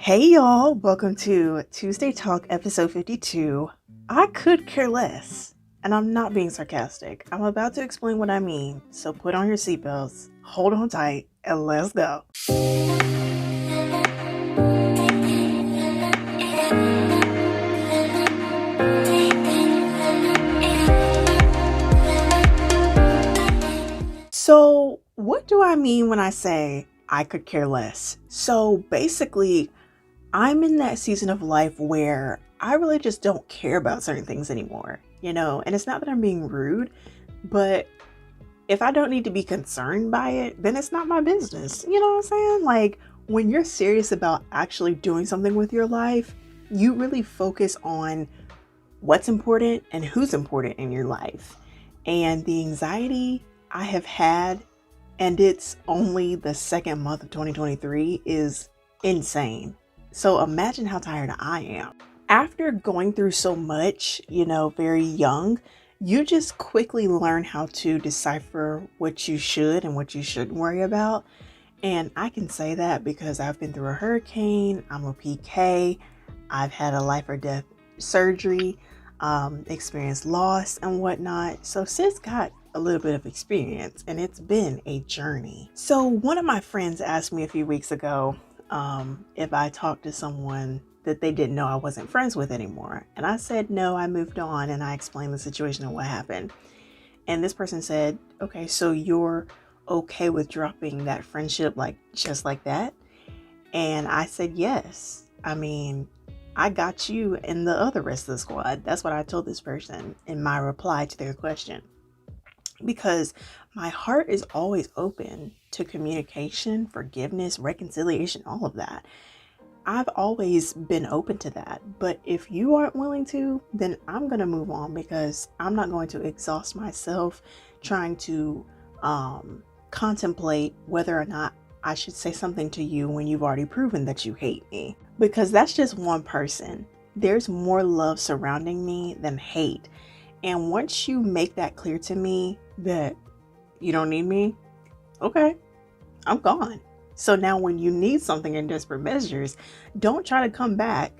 Hey y'all, welcome to Tuesday Talk episode 52. I could care less, and I'm not being sarcastic. I'm about to explain what I mean, so put on your seatbelts, hold on tight, and let's go. So, what do I mean when I say I could care less? So, basically, I'm in that season of life where I really just don't care about certain things anymore, and it's not that I'm being rude, but if I don't need to be concerned by it, then it's not my business. You know what I'm saying? Like when you're serious about actually doing something with your life, you really focus on what's important and who's important in your life. And the anxiety I have had, and it's only the second month of 2023, is insane. So imagine how tired I am. After going through so much, very young, you just quickly learn how to decipher what you should and what you shouldn't worry about. And I can say that because I've been through a hurricane, I'm a PK, I've had a life or death surgery, experienced loss and whatnot. So sis got a little bit of experience and it's been a journey. So one of my friends asked me a few weeks ago if I talked to someone that they didn't know I wasn't friends with anymore. And I said, no, I moved on, and I explained the situation and what happened. And this person said, okay, so you're okay with dropping that friendship just like that? And I said, yes. I mean, I got you and the other rest of the squad. That's what I told this person in my reply to their question. Because my heart is always open to communication, forgiveness, reconciliation, all of that. I've always been open to that. But if you aren't willing to, then I'm going to move on, because I'm not going to exhaust myself trying to contemplate whether or not I should say something to you when you've already proven that you hate me. Because that's just one person. There's more love surrounding me than hate. And once you make that clear to me that you don't need me, okay, I'm gone. So now when you need something in desperate measures, don't try to come back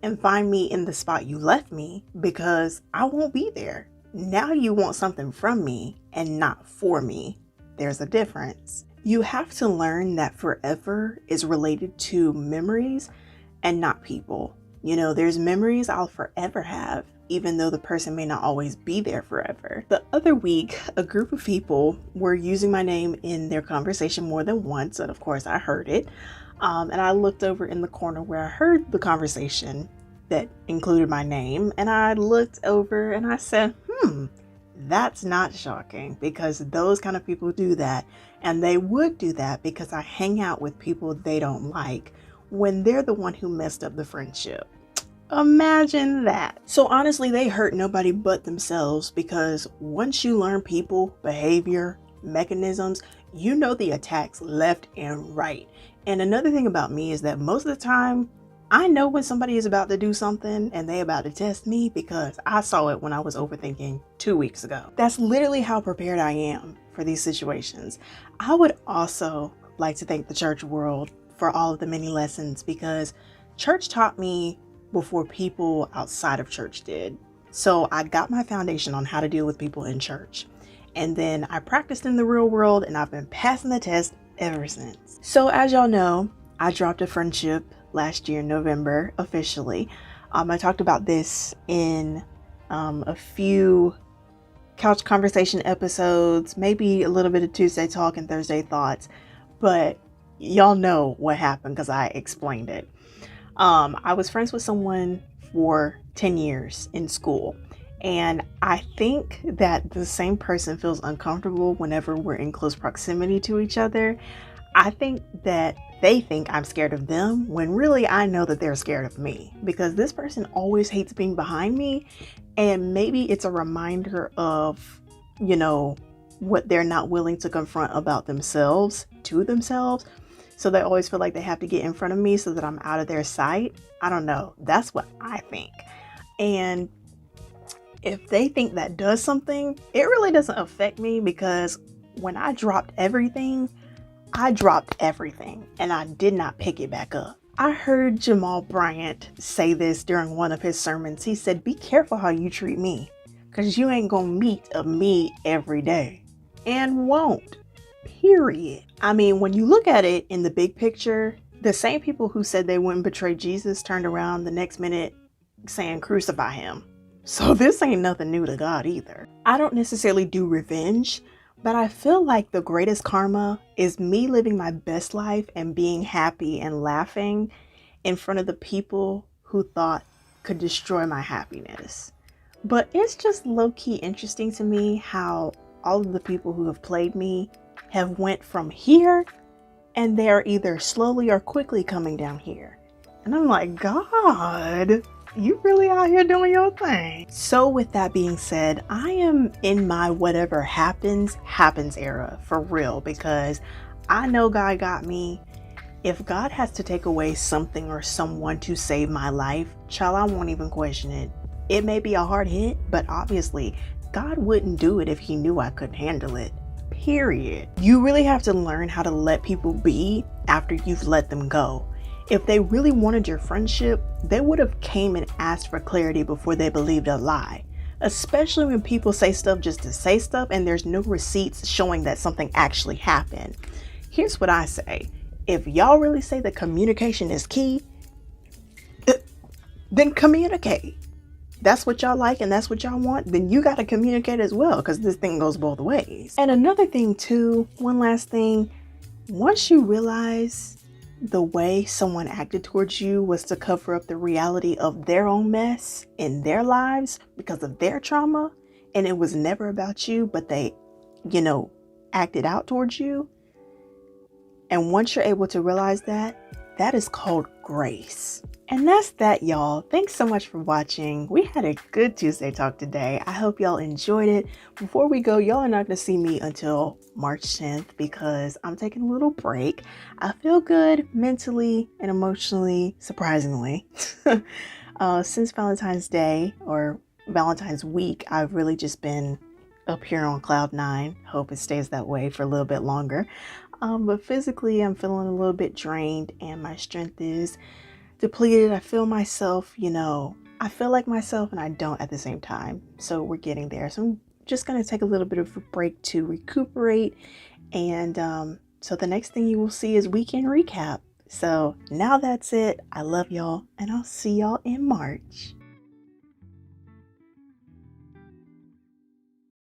and find me in the spot you left me, because I won't be there. Now you want something from me and not for me. There's a difference. You have to learn that forever is related to memories and not people. There's memories I'll forever have, even though the person may not always be there forever. The other week, a group of people were using my name in their conversation more than once, and of course I heard it. And I looked over in the corner where I heard the conversation that included my name, and I looked over and I said, that's not shocking, because those kind of people do that, and they would do that because I hang out with people they don't like when they're the one who messed up the friendship. Imagine that. So honestly, they hurt nobody but themselves, because once you learn people, behavior, mechanisms, you know the attacks left and right. And another thing about me is that most of the time, I know when somebody is about to do something and they about to test me, because I saw it when I was overthinking 2 weeks ago. That's literally how prepared I am for these situations. I would also like to thank the church world for all of the many lessons, because church taught me before people outside of church did. So I got my foundation on how to deal with people in church. And then I practiced in the real world, and I've been passing the test ever since. So as y'all know, I dropped a friendship last year in November officially. I talked about this in a few couch conversation episodes, maybe a little bit of Tuesday Talk and Thursday Thoughts, but y'all know what happened because I explained it. I was friends with someone for 10 years in school, and I think that the same person feels uncomfortable whenever we're in close proximity to each other. I think that they think I'm scared of them, when really I know that they're scared of me, because this person always hates being behind me, and maybe it's a reminder of, what they're not willing to confront about themselves to themselves. So they always feel like they have to get in front of me so that I'm out of their sight. I don't know. That's what I think. And if they think that does something, it really doesn't affect me, because when I dropped everything and I did not pick it back up. I heard Jamal Bryant say this during one of his sermons. He said, be careful how you treat me, because you ain't gonna meet a me every day. And won't. Period. I mean, when you look at it in the big picture, the same people who said they wouldn't betray Jesus turned around the next minute saying crucify him. So this ain't nothing new to God either. I don't necessarily do revenge, but I feel like the greatest karma is me living my best life and being happy and laughing in front of the people who thought could destroy my happiness. But it's just low-key interesting to me how all of the people who have played me have went from here and they're either slowly or quickly coming down here. And I'm like, God, you really out here doing your thing. So with that being said, I am in my whatever happens era for real, because I know God got me. If God has to take away something or someone to save my life, child, I won't even question it. It may be a hard hit, but obviously God wouldn't do it if he knew I couldn't handle it. Period. You really have to learn how to let people be after you've let them go. If they really wanted your friendship, they would have came and asked for clarity before they believed a lie. Especially when people say stuff just to say stuff and there's no receipts showing that something actually happened. Here's what I say. If y'all really say that communication is key, then communicate. That's what y'all like and that's what y'all want, then you got to communicate as well, because this thing goes both ways. And another thing too, one last thing, once you realize the way someone acted towards you was to cover up the reality of their own mess in their lives because of their trauma, and it was never about you, but they, acted out towards you. And once you're able to realize that, that is called grace. And that's that, y'all. Thanks so much for watching. We had a good Tuesday talk today. I hope y'all enjoyed it. Before we go, y'all are not going to see me until March 10th because I'm taking a little break. I feel good mentally and emotionally, surprisingly. Since Valentine's Day or Valentine's week, I've really just been up here on cloud nine. Hope it stays that way for a little bit longer. But physically, I'm feeling a little bit drained and my strength is depleted. I feel myself, I feel like myself and I don't at the same time. So we're getting there. So I'm just going to take a little bit of a break to recuperate. And so the next thing you will see is weekend recap. So now that's it. I love y'all and I'll see y'all in March.